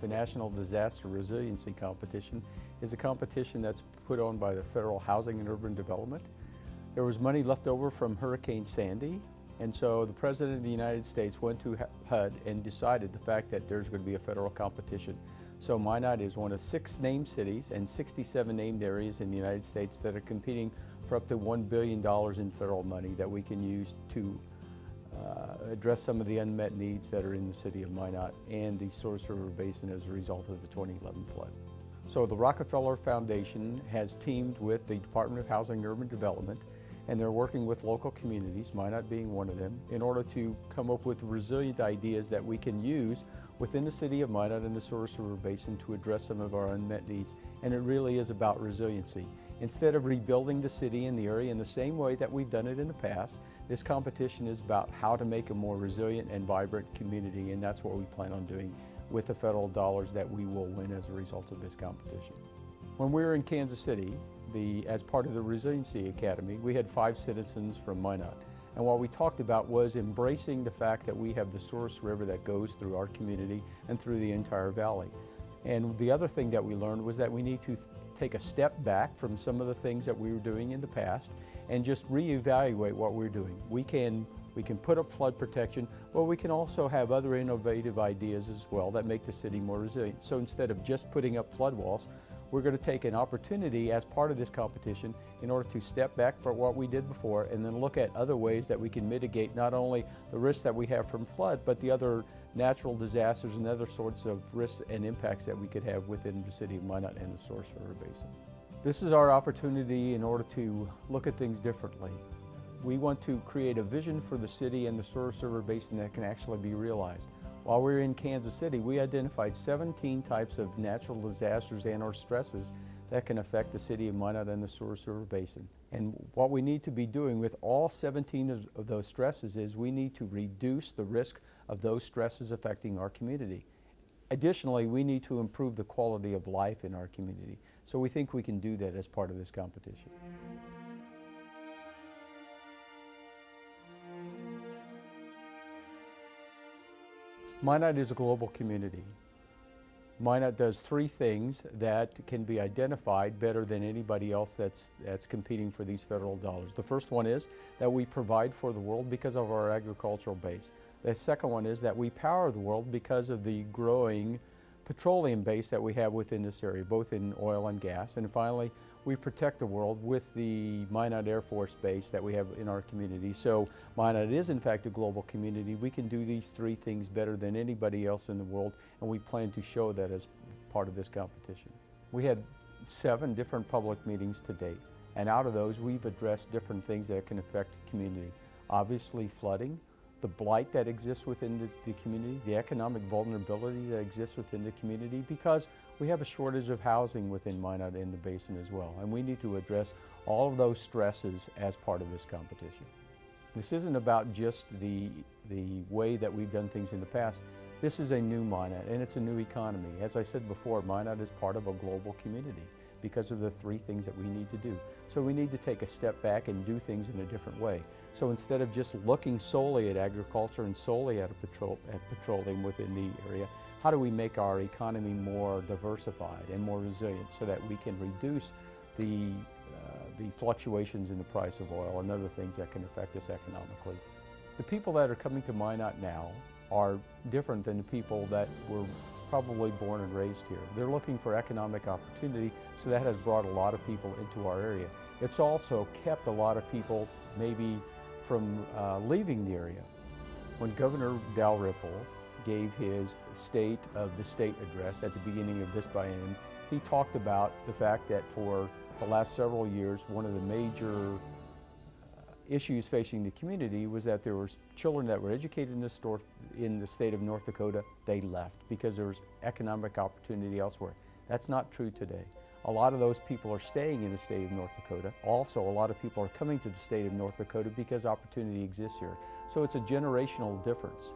The National Disaster Resiliency Competition is a competition that's put on by the Federal Housing and Urban Development. There was money left over from Hurricane Sandy, and so the President of the United States went to HUD and decided the fact that there's going to be a federal competition. So Minot is one of 6 named cities and 67 named areas in the United States that are competing for up to $1 billion in federal money that we can use to address some of the unmet needs that are in the city of Minot and the Source River Basin as a result of the 2011 flood. So the Rockefeller Foundation has teamed with the Department of Housing and Urban Development, and they're working with local communities, Minot being one of them, in order to come up with resilient ideas that we can use within the city of Minot and the Source River Basin to address some of our unmet needs. And it really is about resiliency. Instead of rebuilding the city and the area in the same way that we've done it in the past, this competition is about how to make a more resilient and vibrant community, and that's what we plan on doing with the federal dollars that we will win as a result of this competition. When we were in Kansas City, as part of the Resiliency Academy, we had 5 citizens from Minot. And what we talked about was embracing the fact that we have the Source River that goes through our community and through the entire valley. And the other thing that we learned was that we need to take a step back from some of the things that we were doing in the past and just reevaluate what we're doing. We can put up flood protection, but we can also have other innovative ideas as well that make the city more resilient. So instead of just putting up flood walls, we're going to take an opportunity as part of this competition in order to step back from what we did before and then look at other ways that we can mitigate not only the risks that we have from flood, but the other natural disasters and other sorts of risks and impacts that we could have within the city of Minot and the Source River Basin. This is our opportunity in order to look at things differently. We want to create a vision for the city and the Source River Basin that can actually be realized. While we were in Kansas City, we identified 17 types of natural disasters and/or stresses that can affect the city of Minot and the Source River Basin. And what we need to be doing with all 17 of those stresses is we need to reduce the risk of those stresses affecting our community. Additionally, we need to improve the quality of life in our community. So we think we can do that as part of this competition. Minot is a global community. Minot does 3 things that can be identified better than anybody else that's competing for these federal dollars. The first one is that we provide for the world because of our agricultural base. The second one is that we power the world because of the growing petroleum base that we have within this area, both in oil and gas. And finally, we protect the world with the Minot Air Force Base that we have in our community. So Minot is in fact a global community. We can do these 3 things better than anybody else in the world, and we plan to show that as part of this competition. We had 7 different public meetings to date, and out of those we've addressed different things that can affect the community. Obviously flooding, the blight that exists within the community, the economic vulnerability that exists within the community, because we have a shortage of housing within Minot and the basin as well, and we need to address all of those stresses as part of this competition. This isn't about just the way that we've done things in the past. This is a new Minot, and it's a new economy. As I said before, Minot is part of a global community because of the 3 things that we need to do. So we need to take a step back and do things in a different way. So instead of just looking solely at agriculture and solely at petroleum within the area, how do we make our economy more diversified and more resilient so that we can reduce the fluctuations in the price of oil and other things that can affect us economically? The people that are coming to Minot now are different than the people that were probably born and raised here. They're looking for economic opportunity, so that has brought a lot of people into our area. It's also kept a lot of people maybe from leaving the area. When Governor Dalrymple gave his State of the State address at the beginning of this biennium, he talked about the fact that for the last several years, one of the major issues facing the community was that there were children that were educated in the state of North Dakota. They left because there was economic opportunity elsewhere. That's not true today. A lot of those people are staying in the state of North Dakota. Also, a lot of people are coming to the state of North Dakota because opportunity exists here. So it's a generational difference.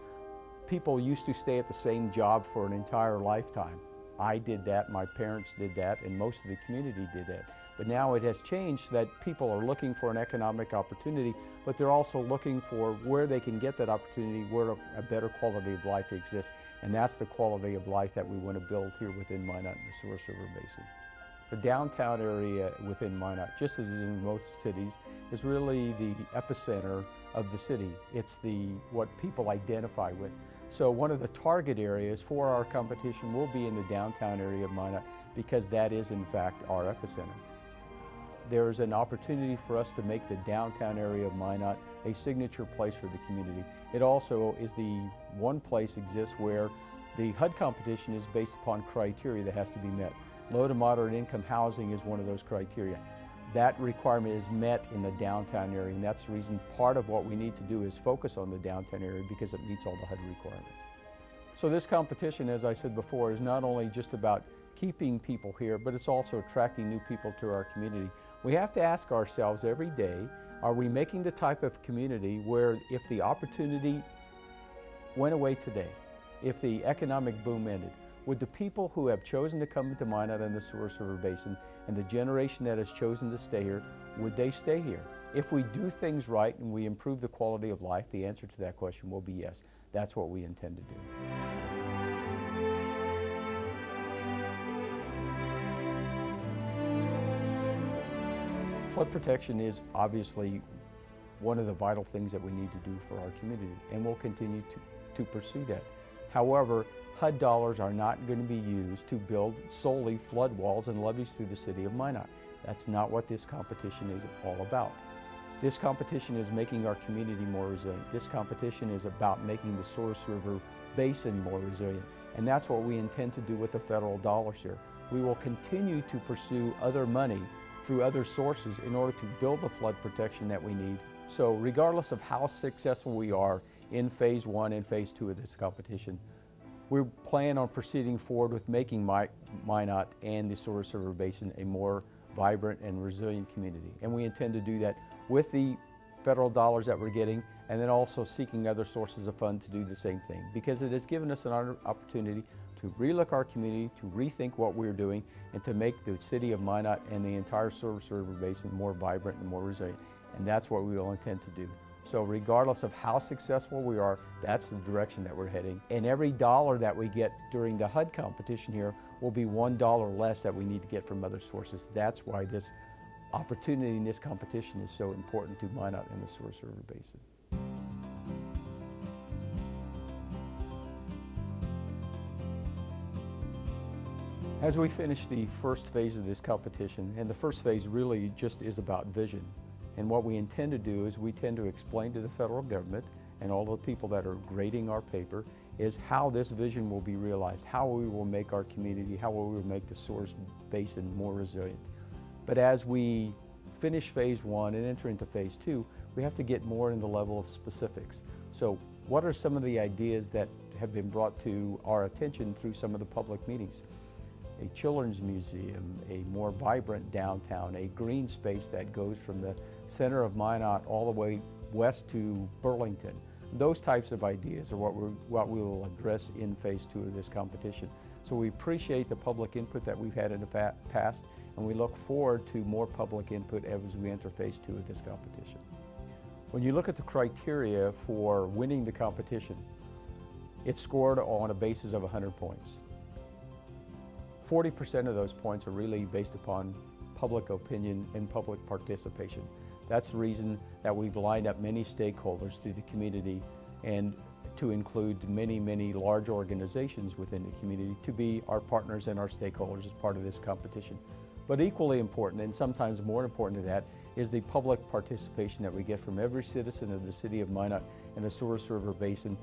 People used to stay at the same job for an entire lifetime. I did that, my parents did that, and most of the community did that. But now it has changed that people are looking for an economic opportunity, but they're also looking for where they can get that opportunity, where a better quality of life exists. And that's the quality of life that we want to build here within Minot and the Source River Basin. The downtown area within Minot, just as in most cities, is really the epicenter of the city. It's what people identify with. So one of the target areas for our competition will be in the downtown area of Minot, because that is in fact our epicenter. There's an opportunity for us to make the downtown area of Minot a signature place for the community. It also is the one place exists where the HUD competition is based upon criteria that has to be met. Low to moderate income housing is one of those criteria. That requirement is met in the downtown area, and that's the reason part of what we need to do is focus on the downtown area, because it meets all the HUD requirements. So this competition, as I said before, is not only just about keeping people here, but it's also attracting new people to our community. We have to ask ourselves every day, are we making the type of community where if the opportunity went away today, if the economic boom ended, would the people who have chosen to come to Minot and the Source River Basin and the generation that has chosen to stay here, would they stay here? If we do things right and we improve the quality of life, the answer to that question will be yes. That's what we intend to do. Flood protection is obviously one of the vital things that we need to do for our community, and we'll continue to pursue that. However, HUD dollars are not going to be used to build solely flood walls and levees through the city of Minot. That's not what this competition is all about. This competition is making our community more resilient. This competition is about making the Source River Basin more resilient. And that's what we intend to do with the federal dollars here. We will continue to pursue other money through other sources in order to build the flood protection that we need. So regardless of how successful we are in Phase 1 and Phase 2 of this competition, we plan on proceeding forward with making Minot and the Source River Basin a more vibrant and resilient community. And we intend to do that with the federal dollars that we're getting, and then also seeking other sources of fund to do the same thing, because it has given us an opportunity to relook our community, to rethink what we're doing, and to make the city of Minot and the entire Source River Basin more vibrant and more resilient. And that's what we will intend to do. So regardless of how successful we are, that's the direction that we're heading. And every dollar that we get during the HUD competition here will be $1 less that we need to get from other sources. That's why this opportunity in this competition is so important to Minot and the Source River Basin. As we finish the first phase of this competition, and the first phase really just is about vision, and what we intend to do is we tend to explain to the federal government and all the people that are grading our paper is how this vision will be realized, how we will make our community, how we will make the Source Basin more resilient. But as we finish Phase 1 and enter into Phase 2, we have to get more in the level of specifics. So what are some of the ideas that have been brought to our attention through some of the public meetings? A children's museum, a more vibrant downtown, a green space that goes from the center of Minot all the way west to Burlington. Those types of ideas are what we will address in Phase 2 of this competition. So we appreciate the public input that we've had in the past, and we look forward to more public input as we enter Phase 2 of this competition. When you look at the criteria for winning the competition, it's scored on a basis of 100 points. 40% of those points are really based upon public opinion and public participation. That's the reason that we've lined up many stakeholders through the community, and to include many, many large organizations within the community to be our partners and our stakeholders as part of this competition. But equally important, and sometimes more important to that, is the public participation that we get from every citizen of the city of Minot and the Source River Basin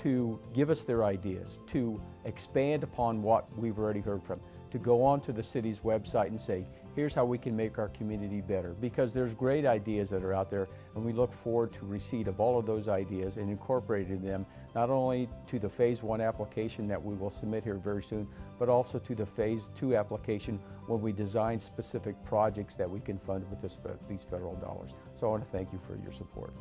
to give us their ideas, to expand upon what we've already heard from, to go on to the city's website and say, here's how we can make our community better. Because there's great ideas that are out there, and we look forward to receipt of all of those ideas and incorporating them, not only to the Phase 1 application that we will submit here very soon, but also to the Phase 2 application when we design specific projects that we can fund with these federal dollars. So I want to thank you for your support.